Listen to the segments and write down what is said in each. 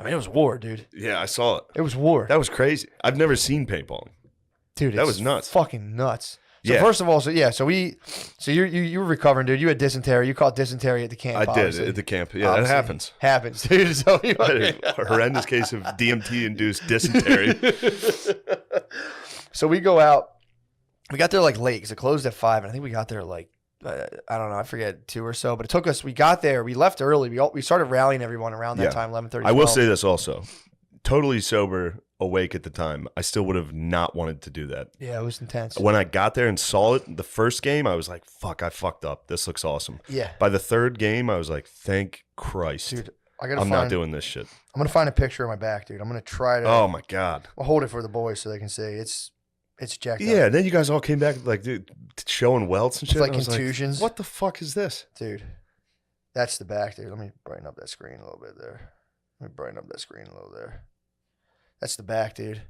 I mean, it was war, dude. Yeah, I saw it. It was war. That was crazy. I've never seen paintballing. Dude, that was nuts. Fucking nuts. So first of all, so you were recovering, dude. You had dysentery. You caught dysentery at the camp. I did at the camp. Yeah, that happens. Happens, dude. So a horrendous case of DMT-induced dysentery. So we go out. We got there like late because it closed at 5, and I think we got there like I don't know, I forget 2 or so. But it took us. We got there. We left early. We started rallying everyone around that time, 11:30. I will say this also. Totally sober, awake at the time, I still would have not wanted to do that. Yeah, it was intense. When I got there and saw it, the first game, I was like, fuck, I fucked up. This looks awesome. Yeah. By the third game, I was like, thank Christ. Dude, I'm not doing this shit. I'm going to find a picture of my back, dude. I'm going to try to. Oh, my God. I'll hold it for the boys so they can see. It's jacked up. Yeah, and then you guys all came back, like, dude, showing welts and shit. Like contusions. What the fuck is this? Dude, that's the back, dude. Let me brighten up that screen a little bit there. That's the back, dude.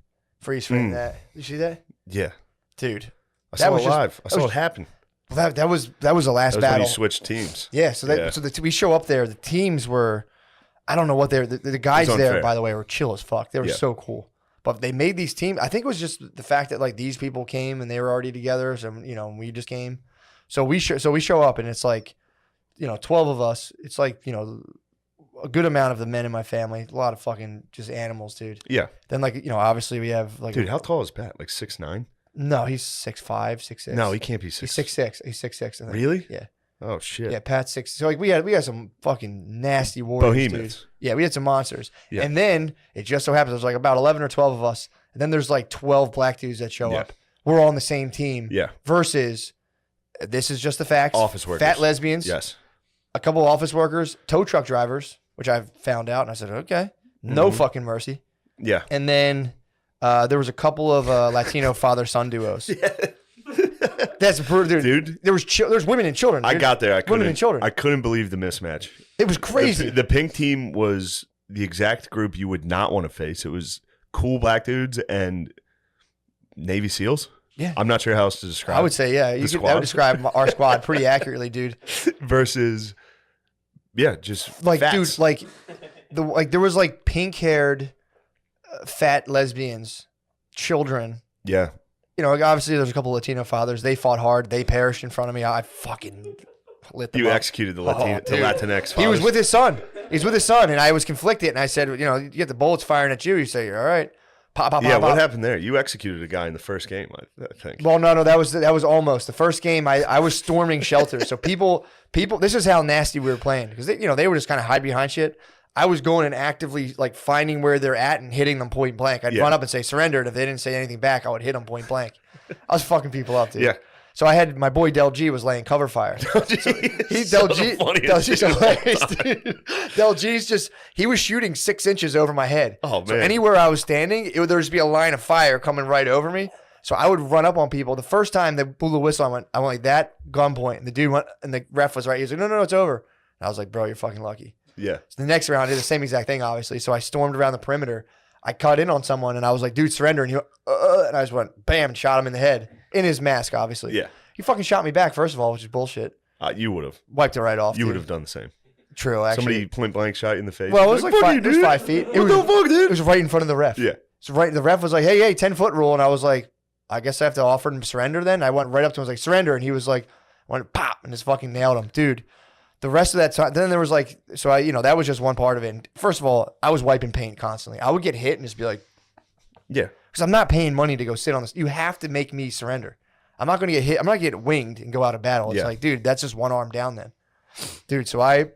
Freeze frame that. You see that? Yeah. Dude. I saw it live. I saw it happen. Well, that was the last battle. When you switched teams. Yeah, we show up there. The teams were, I don't know what they're, the guys there, by the way, were chill as fuck. They were so cool. But they made these teams. I think it was just the fact that like these people came and they were already together. So, we just came. So we show up and it's like, 12 of us. It's like, a good amount of the men in my family, a lot of fucking just animals, dude. Yeah. Then obviously we have like. Dude, how tall is Pat? Like 6'9"? No, he's 6'5", 6'6". No, he can't be 6'6". He's 6'6". He's 6'6". I think. Really? Yeah. Oh shit. Yeah, Pat's 6. So like we had some fucking nasty warriors. Behemoths. Dude. Yeah, we had some monsters. Yeah. And then it just so happens there's like about 11 or 12 of us, and then there's like 12 black dudes that show up. We're all on the same team. Yeah. Versus, this is just the facts. Office workers. Fat lesbians. Yes. A couple of office workers, tow truck drivers, which I found out, and I said, okay, no fucking mercy. Yeah. And then there was a couple of Latino father-son duos. Yeah. That's brutal, dude. There was women and children. Dude. I got there. Women and children. I couldn't believe the mismatch. It was crazy. The pink team was the exact group you would not want to face. It was cool black dudes and Navy SEALs. Yeah. I'm not sure how else to describe. I would say, yeah. That would describe our squad pretty accurately, dude. Versus, just like, fats. dude, there was like pink-haired, fat lesbians, children. Yeah. Obviously there's a couple Latino fathers. They fought hard. They perished in front of me. I fucking lit them up. You executed the Latinx fathers. He was with his son. And I was conflicted. And I said, you get the bullets firing at you. You say, all right. Pop, pop, yeah, pop, what pop. happened there? You executed a guy in the first game, I think. Well, no, that was almost. The first game, I was storming shelters. So people, this is how nasty we were playing. Because they would just kind of hide behind shit. I was going and actively like finding where they're at and hitting them point blank. I'd run up and say surrender, and if they didn't say anything back, I would hit them point blank. I was fucking people up, dude. Yeah. So I had my boy Del G was laying cover fire. Del G's hilarious, dude. Del G's he was shooting 6 inches over my head. Oh man! So anywhere I was standing, there would just be a line of fire coming right over me. So I would run up on people. The first time they blew the whistle, I went like that, gunpoint, and the dude went, and the ref was right. He was like, no, it's over. And I was like, bro, you're fucking lucky. Yeah. So the next round, I did the same exact thing, obviously. So I stormed around the perimeter. I cut in on someone, and I was like, dude, surrender. And he went, and I just went, bam, and shot him in the head. In his mask, obviously. Yeah. He fucking shot me back, first of all, which is bullshit. You would have. Wiped it right off. You would have done the same. True, actually. Somebody point blank shot you in the face. Well, it was like 5 feet. What the fuck, dude? It was right in front of the ref. Yeah. So the ref was like, hey, 10-foot rule. And I was like, I guess I have to offer him surrender then. I went right up to him, I was like, surrender. And he was like, went pop, and just fucking nailed him. Dude. The rest of that time, then there was like, so that was just one part of it. And first of all, I was wiping paint constantly. I would get hit and just be like, yeah. Because I'm not paying money to go sit on this. You have to make me surrender. I'm not going to get hit. I'm not going to get winged and go out of battle. It's like, dude, that's just one arm down then. Dude, so at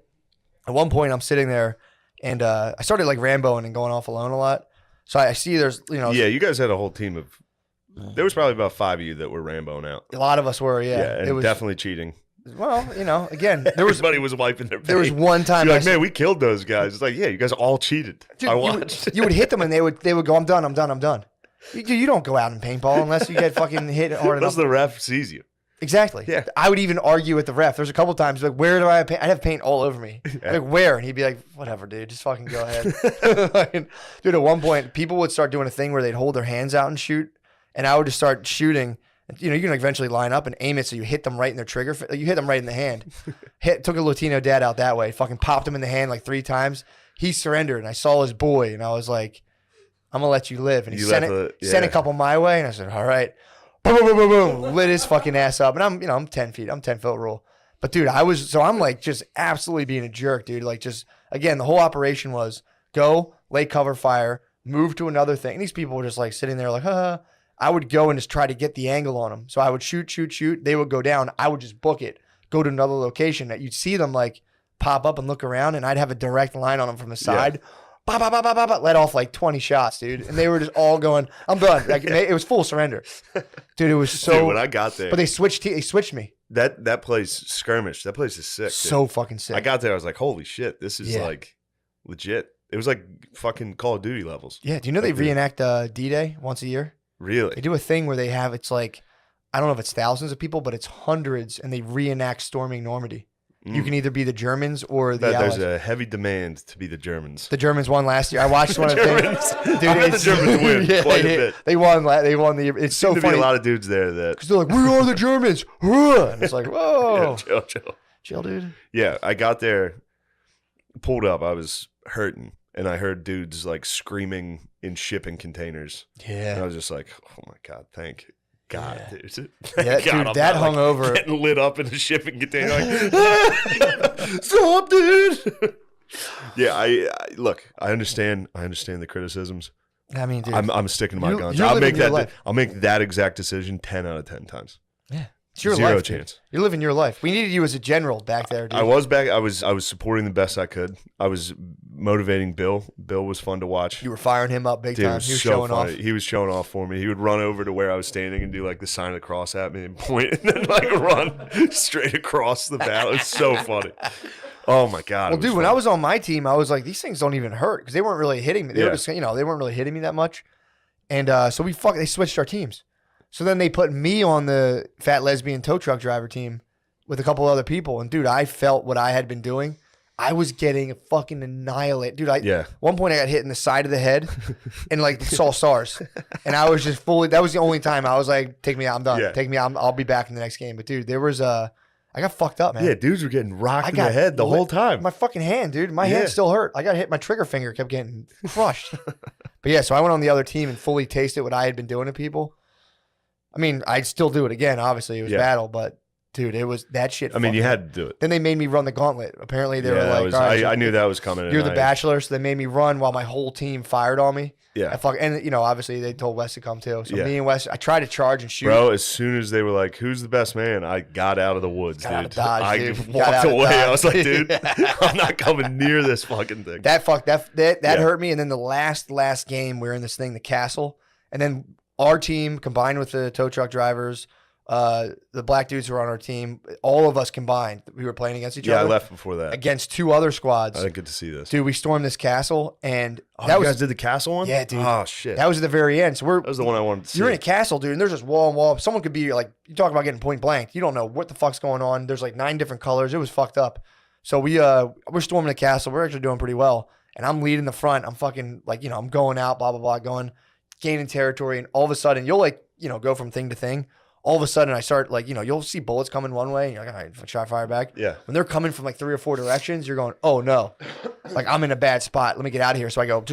one point, I'm sitting there and I started like Ramboing and going off alone a lot. So I see there's, Yeah, you guys had a whole team of, there was probably about 5 of you that were Ramboing out. A lot of us were, yeah. Yeah, and it was definitely cheating. Well, again, everybody was wiping their paint. There was one time. You're like, man, we killed those guys. It's like, yeah, you guys all cheated. Dude, I watched. You would hit them and they would go, I'm done. You don't go out and paintball unless you get fucking hit hard enough. Unless the ref sees you. Exactly. Yeah. I would even argue with the ref. There's a couple times like, where do I have paint? I'd have paint all over me. Yeah. Like, where? And he'd be like, whatever, dude. Just fucking go ahead. Dude, at one point, people would start doing a thing where they'd hold their hands out and shoot. And I would just start shooting. You can eventually line up and aim it so you hit them right in their trigger. You hit them right in the hand. Took a Latino dad out that way. Fucking popped him in the hand like 3 times. he surrendered, and I saw his boy, and I was like, I'm gonna let you live. And he sent a couple my way, and I said, all right. Boom, boom, boom, boom, boom. Lit his fucking ass up. And I'm 10 feet. I'm 10-foot rule. But dude, I'm like just absolutely being a jerk, dude. Like just, again, the whole operation was go, lay cover fire, move to another thing. And these people were just like sitting there like, huh. I would go and just try to get the angle on them. So I would shoot. They would go down. I would just book it, go to another location that you'd see them like pop up and look around, and I'd have a direct line on them from the side. Yeah. Let off like 20 shots, dude. And they were just all going, I'm done. Like it was full surrender. Dude, it was so. Dude, when I got there. But they switched me. That place, skirmish, that place is sick. So dude. Fucking sick. I got there, I was like, holy shit, this is like legit. It was like fucking Call of Duty levels. Yeah, do you know they reenact D-Day once a year? Really? They do a thing where they have, it's like, I don't know if it's thousands of people, but it's hundreds, and they reenact storming Normandy. You can either be the Germans or the Allies. There's a heavy demand to be the Germans. The Germans won last year. I watched one of the things. Dude, I bet the Germans win quite a bit. They won. It's so funny. There'll be a lot of dudes there that because they're like, we are the Germans. And it's like, whoa, yeah, chill, dude. Yeah, I got there, pulled up. I was hurting, and I heard dudes like screaming in shipping containers. Yeah, and I was just like, oh my god, thank God, dude. Yeah, God, dude, that hungover. Like, getting lit up in a shipping container. Like, stop, dude. Yeah, I look. I understand the criticisms. I mean, dude, I'm sticking to my guns. I'll make that exact decision 10 out of 10 times. Yeah. It's your Zero life, chance. Dude. You're living your life. We needed you as a general back there, dude. I was back. I was supporting the best I could. I was motivating Bill. Bill was fun to watch. You were firing him up big dude, time. He was so showing funny. off. He was showing off for me. He would run over to where I was standing and do like the sign of the cross at me and point, and then like run straight across the battle. It's so funny. Oh my god. Well, dude, when I was on my team, I was like, these things don't even hurt because they weren't really hitting me. They were just, they weren't really hitting me that much. And so they switched our teams. So then they put me on the fat lesbian tow truck driver team with a couple other people. And, dude, I felt what I had been doing. I was getting fucking annihilated. Dude, one point I got hit in the side of the head and, like, saw stars. And I was just fully – that was the only time I was like, take me out. I'm done. Yeah. Take me out. I'll be back in the next game. But, dude, there was I got fucked up, man. Yeah, dudes were getting rocked in the head the whole time. My fucking hand, dude. My hand still hurt. I got hit. My trigger finger kept getting crushed. But, yeah, so I went on the other team and fully tasted what I had been doing to people. I mean, I'd still do it again. Obviously, it was battle, but dude, it was that shit. I mean, you had to do it. Then they made me run the gauntlet. Apparently, they were like, I knew that was coming. You're the bachelor, so they made me run while my whole team fired on me. Yeah. And obviously, they told Wes to come too. So me and Wes, I tried to charge and shoot. Bro, as soon as they were like, who's the best man? I got out of the woods, dude. I walked away. I was like, dude, I'm not coming near this fucking thing. That hurt me. And then the last game, we were in this thing, the castle. And then our team combined with the tow truck drivers, the black dudes who were on our team, all of us combined, we were playing against each other. Yeah, I left before that. Against two other squads. I didn't get to see this. Dude, we stormed this castle, and you guys did the castle one? Yeah, dude. Oh, shit. That was at the very end. So that was the one I wanted to see. You're in a castle, dude, and there's just wall and wall. Someone could be like, you talk about getting point blank. You don't know what the fuck's going on. There's like 9 different colors. It was fucked up. So we're storming the castle. We're actually doing pretty well. And I'm leading the front. I'm fucking like, I'm going out, blah, blah, blah, gaining territory. And all of a sudden, you'll like, go from thing to thing. All of a sudden, I start like, you'll see bullets coming one way. And you're like, all right, shot fire back. Yeah. When they're coming from like 3 or 4 directions, you're going, oh no, like I'm in a bad spot. Let me get out of here. So I go,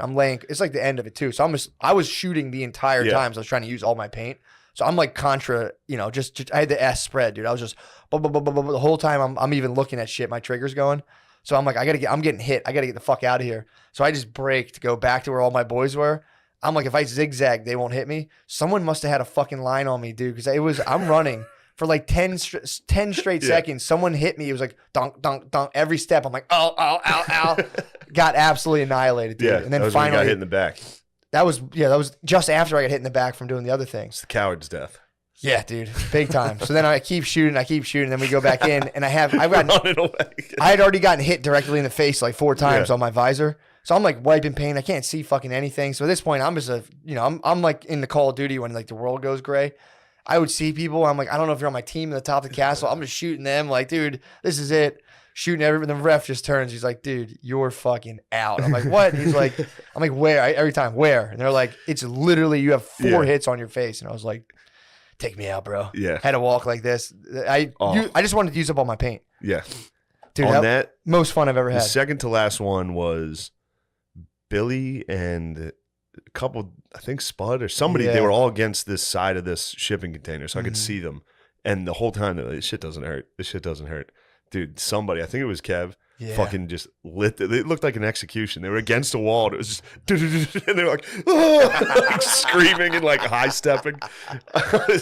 I'm laying. It's like the end of it too. So I was shooting the entire time. So I was trying to use all my paint. So I'm like contra, just I had the S spread, dude. I was just the whole time. I'm even looking at shit. My trigger's going. So I'm like, I'm getting hit. I got to get the fuck out of here. So I just break to go back to where all my boys were. I'm like, if I zigzag, they won't hit me. Someone must have had a fucking line on me, dude, because I'm running for like 10 straight seconds. Someone hit me. It was like, dunk, dunk, dunk. Every step, I'm like, ow, ow, ow, ow. Got absolutely annihilated, dude. Yeah, and then that was finally when you got hit in the back. That was just after I got hit in the back from doing the other things. It's the coward's death. Yeah, dude, big time. So then I keep shooting, then we go back in, and I had already gotten hit directly in the face like 4 times on my visor. So I'm like wiping paint. I can't see fucking anything. So at this point, I'm just I'm like in the Call of Duty when like the world goes gray. I would see people. I'm like, I don't know if you're on my team at the top of the castle. I'm just shooting them. Like, dude, this is it. Shooting everyone. The ref just turns. He's like, dude, you're fucking out. I'm like, what? He's like, I'm like, where? Every time, where? And they're like, it's literally you have 4 hits on your face. And I was like, take me out, bro. Yeah. Had to walk like this. I just wanted to use up all my paint. Yeah. Dude, on that most fun I've ever had. The second to last one was Billy and a couple, I think Spud or somebody. Yeah. They were all against this side of this shipping container, so I could see them. And the whole time, they're like, this shit doesn't hurt. This shit doesn't hurt. Dude, somebody, I think it was Kev, fucking just lit. It looked like an execution. They were against a wall. And it was just, and they were like, oh, like screaming and like high stepping.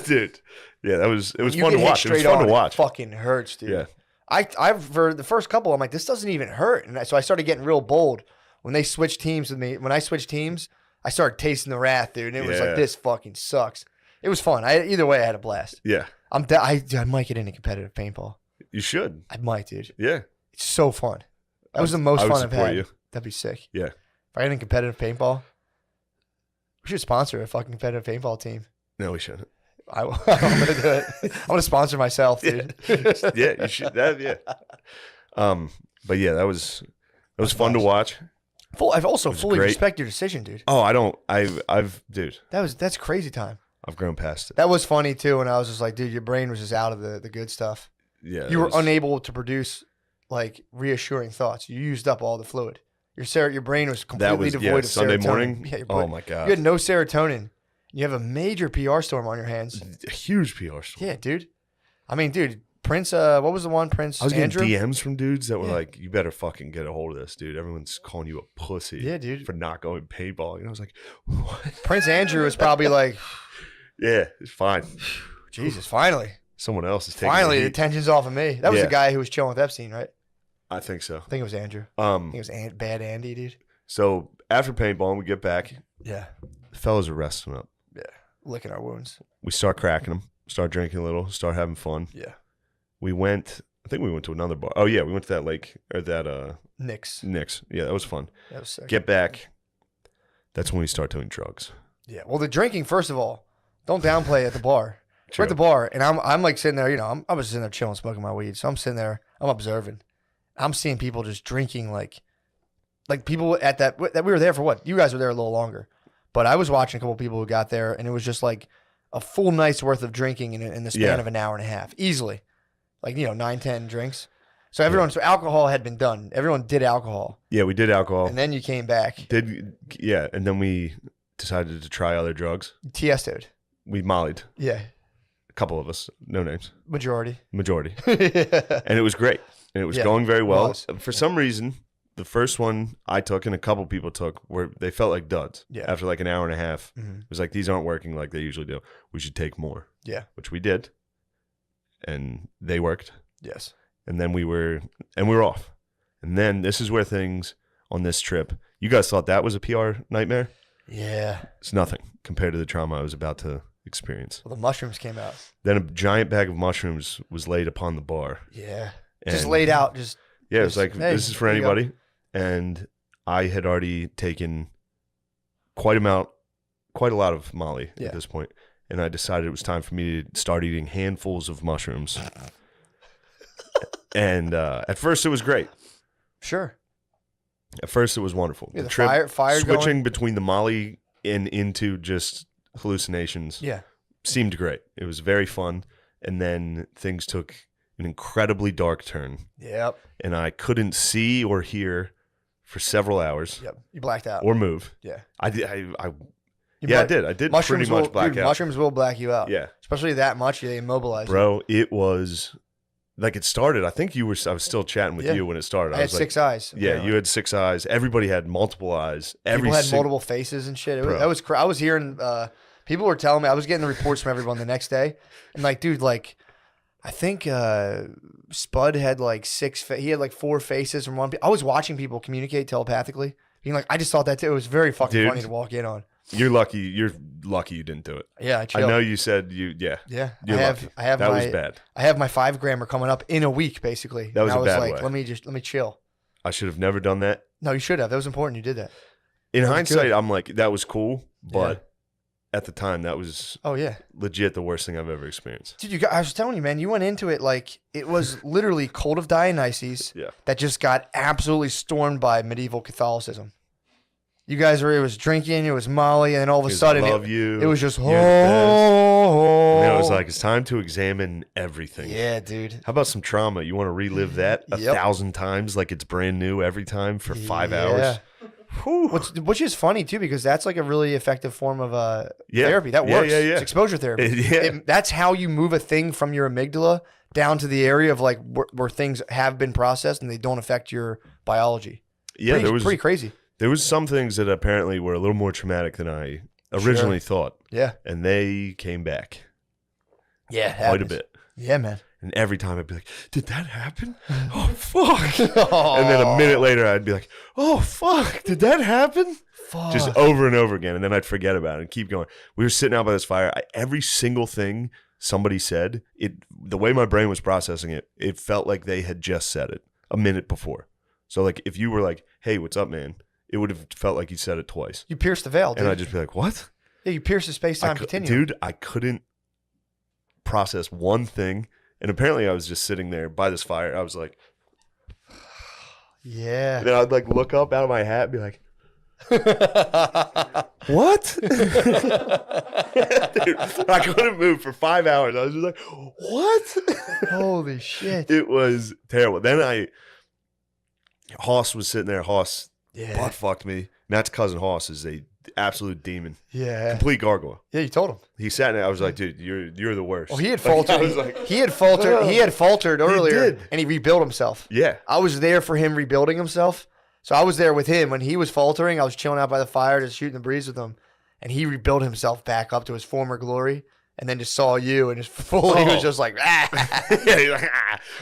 Dude, yeah, it was fun to watch. It was fun to watch. It fucking hurts, dude. Yeah. I've for the first couple, I'm like, this doesn't even hurt. And so I started getting real bold when they switched teams with me. When I switched teams, I started tasting the wrath, dude. And it was like, this fucking sucks. It was fun. Either way, I had a blast. Yeah. I might get into competitive paintball. You should. I might, dude. Yeah. It's so fun. That was the most fun I've had. You. That'd be sick. Yeah. If I get in competitive paintball, we should sponsor a fucking competitive paintball team. No, we shouldn't. I'm gonna do it. I'm gonna sponsor myself, dude. Yeah, you should. But yeah, that was fun to watch. I've also fully respect your decision, dude. Oh, I don't. Dude. That's crazy time. I've grown past it. That was funny too, and I was just like, dude, your brain was just out of the good stuff. Yeah, you were unable to produce like reassuring thoughts. You used up all the fluid. Your brain was completely devoid of Sunday serotonin. morning. Yeah, oh my god, you had no serotonin. You have a major PR storm on your hands. A huge PR storm. Yeah, dude. I mean, dude, Prince. What was the one? Prince. I was Andrew? getting DMs from dudes that were like, "You better fucking get a hold of this, dude. Everyone's calling you a pussy. Yeah, dude, for not going paintballing." And I was like, "What?" Prince Andrew was probably like, "Yeah, it's fine." Jesus, finally. Someone else is taking finally the tension's off of me. That was the guy who was chilling with Epstein, right? I think so. I think it was Andrew. I think it was Bad Andy, dude. So after paintballing, we get back. Yeah. The fellas are resting up. Yeah. Licking our wounds. We start cracking them, start drinking a little, start having fun. Yeah. I think we went to another bar. Oh yeah, we went to that lake or that Nick's. Yeah, that was fun. That was sick. Get back. That's when we start doing drugs. Yeah. Well, the drinking, first of all, don't downplay at the bar. We're at the bar, and I'm like sitting there, I was sitting there chilling, smoking my weed. So I'm sitting there, I'm observing. I'm seeing people just drinking like people at that we were there for what? You guys were there a little longer. But I was watching a couple people who got there, and it was just like a full night's worth of drinking in the span of an hour and a half. Easily. Like, 9, 10 drinks. So so alcohol had been done. Everyone did alcohol. Yeah, we did alcohol. And then you came back. And then we decided to try other drugs. Tiesto'd. We mollied. Yeah. A couple of us. No names. Majority. Yeah. And it was great. And it was going very well. For some reason, the first one I took and a couple people took they felt like duds. Yeah. After like an hour and a half. Mm-hmm. It was like, these aren't working like they usually do. We should take more. Yeah. Which we did. And they worked. Yes. And then we were off. And then this is where things on this trip, you guys thought that was a PR nightmare? Yeah. It's nothing compared to the trauma I was about to experience. Well, the mushrooms came out. Then a giant bag of mushrooms was laid upon the bar. Yeah. Just laid out. It was like, hey, this is for anybody. And I had already taken quite a lot of Molly at this point. And I decided it was time for me to start eating handfuls of mushrooms. And at first it was great. Sure. At first it was wonderful. Yeah, the trip, fire switching going between the Molly and into just hallucinations. Yeah. Seemed great. It was very fun. And then things took an incredibly dark turn. Yep. And I couldn't see or hear for several hours. Yep. You blacked out. Or move. Yeah. I did. I did. I did pretty much black out. Mushrooms will black you out. Yeah. Especially that much, they immobilize you. Bro, it was like it started. I think I was still chatting with you when it started. I had 6 eyes. Yeah, you had 6 eyes. Everybody had multiple eyes. People had multiple faces and shit. I was hearing, people were telling me, I was getting the reports from everyone the next day. And like, dude, like, I think Spud had like 6, he had like 4 faces from one. I was watching people communicate telepathically. Being like, I just thought that too. It was very fucking funny to walk in on. You're lucky you didn't do it. Yeah, I know you said Yeah. That was bad. I have my 5-grammer coming up in a week, basically. That was a bad way. Let me chill. I should have never done that. No, you should have. That was important. You did that. In hindsight, I'm like, that was cool, but at the time, that was legit the worst thing I've ever experienced. Dude, I was telling you, man, you went into it like it was literally Cult of Dionysus that just got absolutely stormed by medieval Catholicism. You guys were, it was drinking, it was Molly, and then all of a sudden, I love you. It was just, And then it was like, it's time to examine everything. Yeah, dude. How about some trauma? You want to relive that 1,000 times like it's brand new every time for 5 hours? Which is funny, too, because that's like a really effective form of therapy. That works. It's exposure therapy. That's how you move a thing from your amygdala down to the area of like where things have been processed and they don't affect your biology. Yeah, pretty crazy. There was some things that apparently were a little more traumatic than I originally thought. Yeah. And they came back. Yeah, quite a bit. Yeah, man. And every time I'd be like, did that happen? Oh, fuck. And then a minute later, I'd be like, oh, fuck. Did that happen? Fuck. Just over and over again. And then I'd forget about it and keep going. We were sitting out by this fire. Every single thing somebody said, the way my brain was processing it, it felt like they had just said it a minute before. So like if you were like, hey, what's up, man? It would have felt like you said it twice. You pierced the veil, dude. And I'd just be like, what? Yeah, you pierced the space-time continuum. Dude, I couldn't process one thing. And apparently I was just sitting there by this fire. I was like, yeah. And then I'd like look up out of my hat and be like, what? Dude, I couldn't move for 5 hours. I was just like, what? Holy shit. It was terrible. Then Hoss was sitting there. Hoss butt fucked me. Matt's cousin Hoss is a absolute demon. Yeah. Complete gargoyle. Yeah, you told him. He sat there. I was like, dude, you're the worst. Well, he had faltered. He had faltered earlier and he rebuilt himself. Yeah. I was there for him rebuilding himself. So I was there with him when he was faltering. I was chilling out by the fire, just shooting the breeze with him. And he rebuilt himself back up to his former glory. And then just saw you and just fully was just like, yeah, he's like,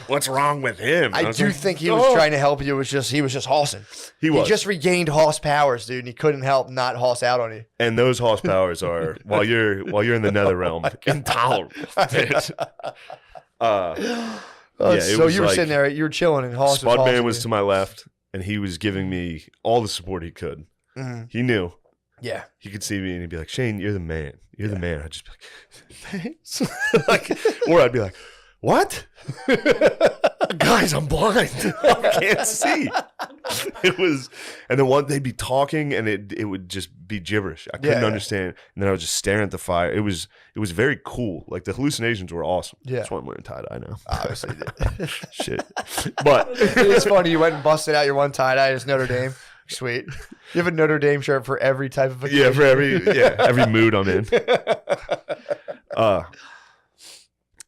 what's wrong with him? I do think he was trying to help you. He was just hossing. He just regained hoss powers, dude, and he couldn't help not hoss out on you. And those hoss powers are while you're in the nether realm, intolerable. So you were sitting there, you were chilling, and Hoss Spudman was to my left, and he was giving me all the support he could. Mm-hmm. He knew. Yeah. He could see me and he'd be like, Shane, you're the man. You're the man. I'd just be like, thanks. Or I'd be like, what? Guys, I'm blind. I can't see. And then they'd be talking and it would just be gibberish. I couldn't understand. And then I was just staring at the fire. It was very cool. Like the hallucinations were awesome. Yeah. That's why I'm wearing tie-dye now. Obviously. Shit. But it's funny. You went and busted out your one tie-dye as Notre Dame. Sweet. You have a Notre Dame shirt for every type of occasion. Yeah, for every mood I'm in.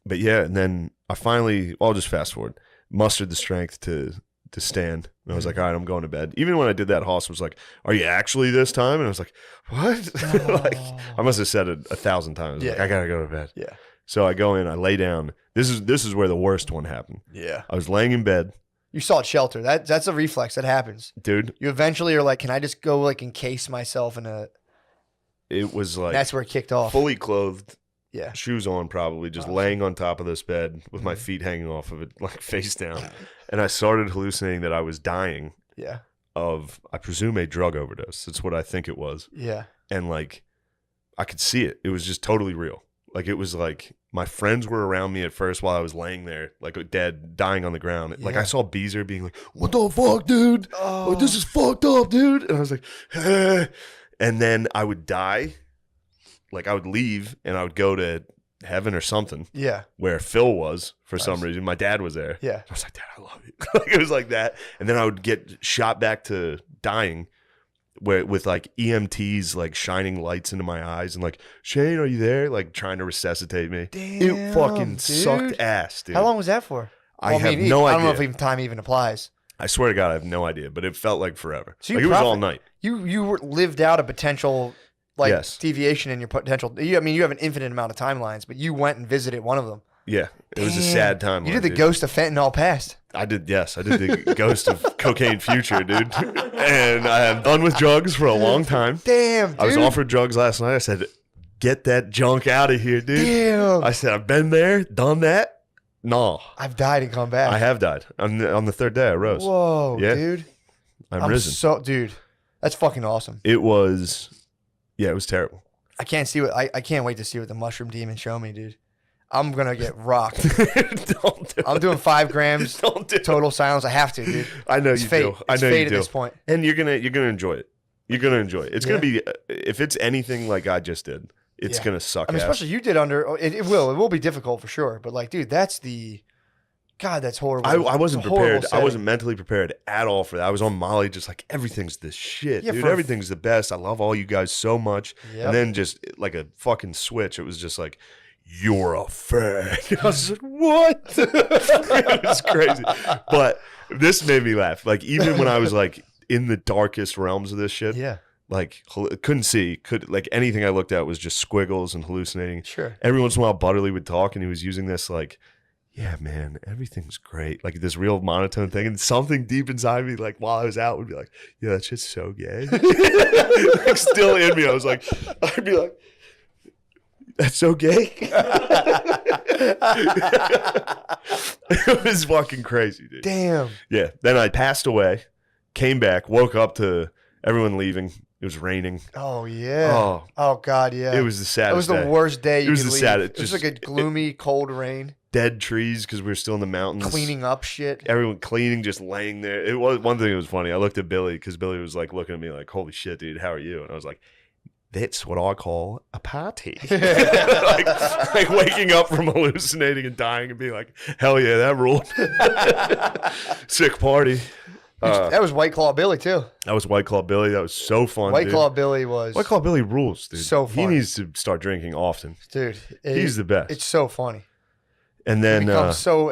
But yeah, and then I'll just fast forward, mustered the strength to stand. And I was like, all right, I'm going to bed. Even when I did that, Hoss was like, are you actually this time? And I was like, what? Like, I must have said it 1,000 times. Like, I got to go to bed. Yeah. So I go in, I lay down. This is where the worst one happened. Yeah. I was laying in bed. You sought shelter. That's a reflex. That happens. Dude. You eventually are like, can I just go like encase myself in a... It was like... That's where it kicked off. Fully clothed. Yeah. Shoes on probably. Just laying on top of this bed with my feet hanging off of it, like face down. And I started hallucinating that I was dying. Yeah. Of, I presume, a drug overdose. That's what I think it was. Yeah. And like, I could see it. It was just totally real. Like, it was like... My friends were around me at first while I was laying there, like dead, dying on the ground. Yeah. Like I saw Beezer being like, "What the fuck, dude? Oh. Like, this is fucked up, dude." And I was like, eh. And then I would die. Like I would leave and I would go to heaven or something. Yeah. Where Phil was for some reason. My dad was there. Yeah. I was like, "Dad, I love you." Like, it was like that. And then I would get shot back to dying. With like EMTs like shining lights into my eyes and like, Shane, are you there? Like trying to resuscitate me. Damn, it fucking sucked ass, dude. How long was that for? I have no idea. I don't know if time even applies. I swear to God, I have no idea, but it felt like forever. So like it was all night. You lived out a potential deviation in your potential. You have an infinite amount of timelines, but you went and visited one of them. Yeah, it was a sad time. You did the ghost of fentanyl past. I did the ghost of cocaine future, dude. And I am done with drugs for a long time. Damn, dude. I was offered drugs last night. I said, get that junk out of here, dude. Damn. I said, I've been there, done that. No. I've died and come back. I have died. On the third day, I rose. Whoa, dude. I'm risen. Dude, that's fucking awesome. It was terrible. I can't wait to see what the mushroom demons show me, dude. I'm going to get rocked. Don't do I'm doing 5 grams total silence. I have to, dude. I know it's you fate. do. I it's know fate you do. At this point. And you're gonna enjoy it. You're gonna enjoy it. It's gonna be if it's anything like I just did, it's gonna suck. I mean, especially you did under. It will be difficult for sure. But like, dude, that's the. God, that's horrible. I wasn't prepared. I wasn't mentally prepared at all for that. I was on Molly, just like everything's the shit, dude. Everything's the best. I love all you guys so much. Yep. And then just like a fucking switch, it was just like, you're a fag. I was just like, what? It was crazy. But this made me laugh. Like even when I was like in the darkest realms of this shit, like couldn't see, like anything I looked at was just squiggles and hallucinating. Sure. Every once in a while, Butterly would talk, and he was using this like. Yeah, man, everything's great. Like this real monotone thing. And something deep inside me, like while I was out, would be like, yeah, that shit's so gay. Like still in me. I'd be like, that's so gay. It was fucking crazy, dude. Damn. Yeah. Then I passed away, came back, woke up to everyone leaving. It was raining. Oh, yeah. Oh God, yeah. It was the saddest. It was the worst day you could leave. It was the saddest. It was like a gloomy, cold rain. Dead trees because we were still in the mountains. Cleaning up shit. Everyone cleaning, just laying there. It was one thing that was funny. I looked at Billy because Billy was like looking at me like, holy shit, dude, how are you? And I was like, that's what I call a party. like waking up from hallucinating and dying and being like, hell yeah, that ruled. Sick party. That was White Claw Billy too. That was White Claw Billy. That was so fun. White Claw Billy rules, dude. So funny. He needs to start drinking often. Dude. He's the best. It's so funny. And then he becomes so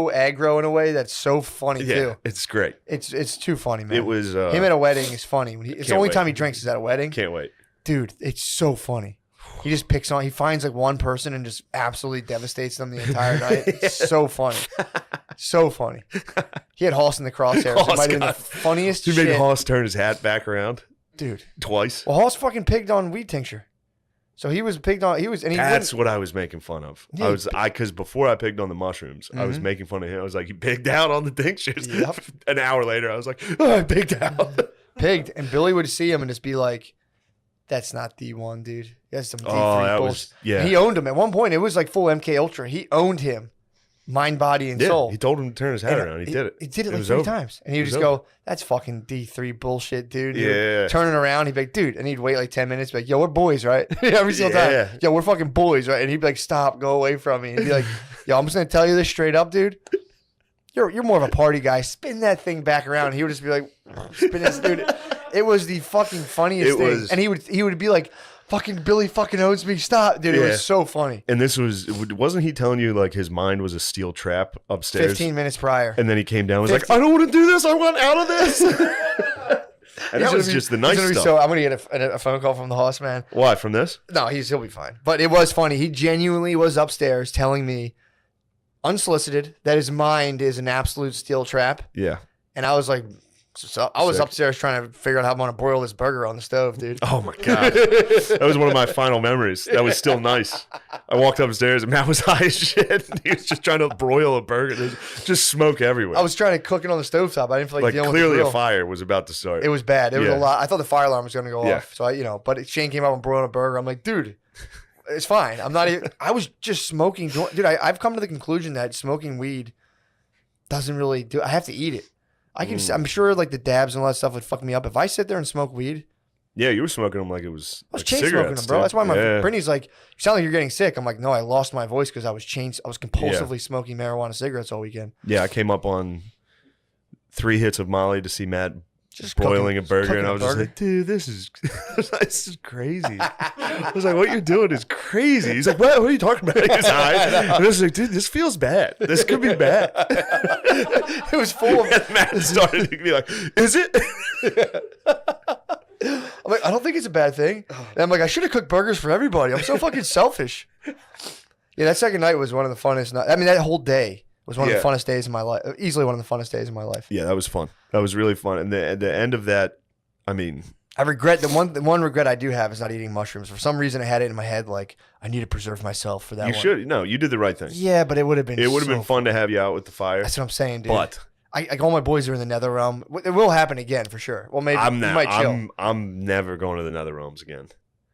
aggro in a way that's so funny too. It's great. It's too funny, man. It was him at a wedding is funny. It's the only time he drinks is at a wedding. Can't wait. Dude, it's so funny. He just he finds like one person and just absolutely devastates them the entire night. It's so funny. So funny. He had Hoss in the crosshairs. It might have been the funniest shit. He made Hoss turn his hat back around. Dude. Twice. Well, Hoss fucking pigged on weed tincture. So he was pigged on. That's what I was making fun of. Yeah, because before I pigged on the mushrooms, I was making fun of him. I was like, "You pigged out on the tinctures." Yep. An hour later, I was like, "Oh, I pigged out." Pigged, and Billy would see him and just be like, "That's not D1, dude. That's some D3 bullshit." And he owned him at one point. It was like full MK Ultra. He owned him, mind, body, and soul. He told him to turn his head around. He did it. He did it like 3 times, and he would just go, "That's fucking D3 bullshit, dude." Yeah. Turning around, he'd be like, "Dude," and he'd wait like 10 minutes, be like, "Yo, we're boys, right?" Every single time. "Yo, we're fucking boys, right?" And he'd be like, "Stop, go away from me," and he'd be like, "Yo, I'm just gonna tell you this straight up, dude. You're more of a party guy. Spin that thing back around." And he would just be like, "Spin this, dude." It was the fucking funniest thing, and he would be like, "Fucking Billy fucking owns me. Stop, dude." It was so funny. And this wasn't he telling you like his mind was a steel trap upstairs 15 minutes prior, and then he came down and was like, "I don't want to do this. I want out of this." And that was just the nice stuff. So I'm gonna get a phone call from the Hoss man. Why? From this? No, he'll be fine. But it was funny. He genuinely was upstairs telling me, unsolicited, that his mind is an absolute steel trap. Yeah. And I was like, so I was upstairs trying to figure out how I'm going to broil this burger on the stove, dude. Oh, my God. That was one of my final memories. That was still nice. I walked upstairs and Matt was high as shit. He was just trying to broil a burger. There's just smoke everywhere. I was trying to cook it on the stovetop. I didn't feel like dealing with clearly the grill. A fire was about to start. It was bad. It was a lot. I thought the fire alarm was going to go off. So, but Shane came up and broiled a burger. I'm like, dude, it's fine. I'm not even. I was just smoking. Dude, I've come to the conclusion that smoking weed doesn't really do. I have to eat it. I'm sure like the dabs and all that stuff would fuck me up if I sit there and smoke weed. Yeah, you were smoking them like it was. I was chain smoking them, bro. That's why Brittany's like, "You sound like you're getting sick." I'm like, "No, I lost my voice because I was compulsively smoking marijuana cigarettes all weekend." Yeah, I came up on 3 hits of Molly to see Matt just broiling a burger, and I was just like, "Dude, this is crazy." I was like, "What you're doing is crazy." He's like, "What are you talking about?" He's high. And I was like, "Dude, this feels bad. This could be bad." It was full of. And Matt started to be like, "Is it?" I'm like, "I don't think it's a bad thing." And I'm like, "I should have cooked burgers for everybody. I'm so fucking selfish." Yeah, that second night was one of the funnest. I mean, that whole day was one of the funnest days of my life. Easily one of the funnest days of my life. Yeah, that was fun. That was really fun. And the end of that, I mean, I regret the one regret I do have is not eating mushrooms. For some reason, I had it in my head like I need to preserve myself for that. You should. No, you did the right thing. Yeah, but it would have been. It would have been fun to have you out with the fire. That's what I'm saying, dude. But all my boys are in the nether realm. It will happen again for sure. Well, maybe you might chill. I'm never going to the nether realms again.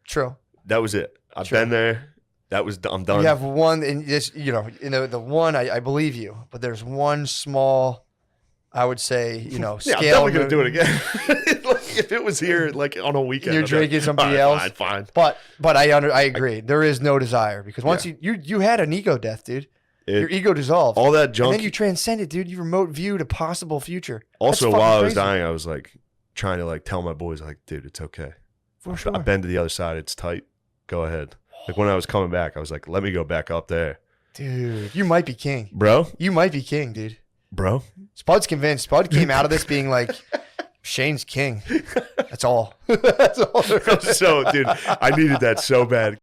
True. That was it. I've been there. I'm done. You have one in this. The one I believe you, but there's one small. I would say, scale. I'm definitely gonna do it again. if it was here like on a weekend, you're drinking somebody else. Fine. But I agree. There is no desire because once you had an ego death, dude. Your ego dissolved. All that junk. And then you transcended, dude. You remote viewed a possible future. Also, while I was dying, I was like trying to like tell my boys, like, dude, it's okay. For sure. I've been to the other side. It's tight. Go ahead. Like when I was coming back, I was like, let me go back up there. Dude, you might be king. Bro? You might be king, dude. Bro? Spud's convinced. Spud came out of this being like, Shane's king. That's all. That's all. So, dude, I needed that so bad.